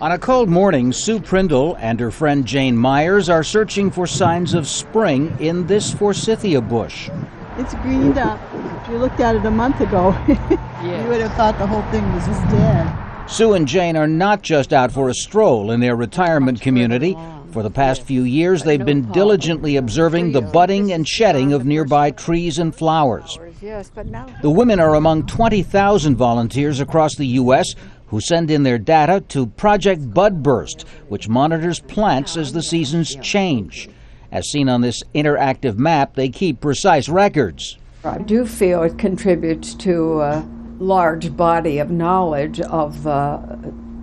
On a cold morning, Sue Prindle and her friend Jane Myers are searching for signs of spring in this forsythia bush. It's greened up. If you looked at it a month ago, you would have thought the whole thing was just dead. Sue and Jane are not just out for a stroll in their retirement community. For the past few years, they've been diligently observing the budding and shedding of nearby trees and flowers. The women are among 20,000 volunteers across the U.S. who send in their data to Project Budburst, which monitors plants as the seasons change. As seen on this interactive map, they keep precise records. I do feel it contributes to a large body of knowledge of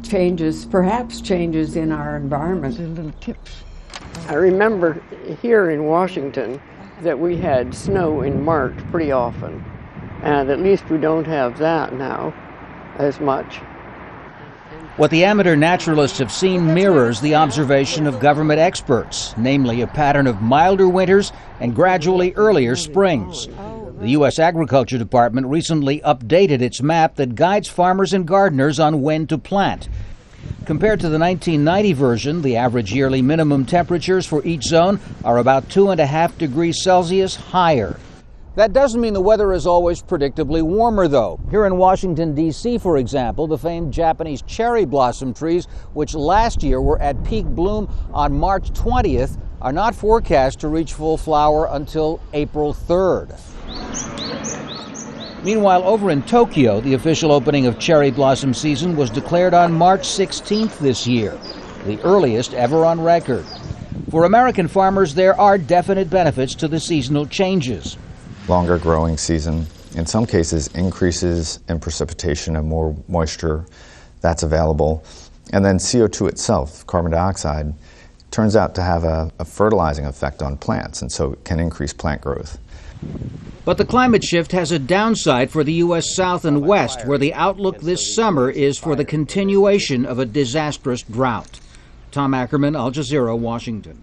changes, perhaps changes in our environment. Little tips. I remember here in Washington that we had snow in March pretty often, and at least we don't have that now as much. What the amateur naturalists have seen mirrors the observation of government experts, namely a pattern of milder winters and gradually earlier springs. The U.S. Agriculture Department recently updated its map that guides farmers and gardeners on when to plant. Compared to the 1990 version, the average yearly minimum temperatures for each zone are about 2.5 degrees Celsius higher. That doesn't mean the weather is always predictably warmer, though. Here in Washington, D.C., for example, the famed Japanese cherry blossom trees, which last year were at peak bloom on March 20th, are not forecast to reach full flower until April 3rd. Meanwhile, over in Tokyo, the official opening of cherry blossom season was declared on March 16th this year, the earliest ever on record. For American farmers, there are definite benefits to the seasonal changes. Longer growing season, in some cases increases in precipitation and more moisture that's available. And then CO2 itself, carbon dioxide, turns out to have a fertilizing effect on plants, and so it can increase plant growth. But the climate shift has a downside for the U.S. South and West, where the outlook this summer is for the continuation of a disastrous drought. Tom Ackerman, Al Jazeera, Washington.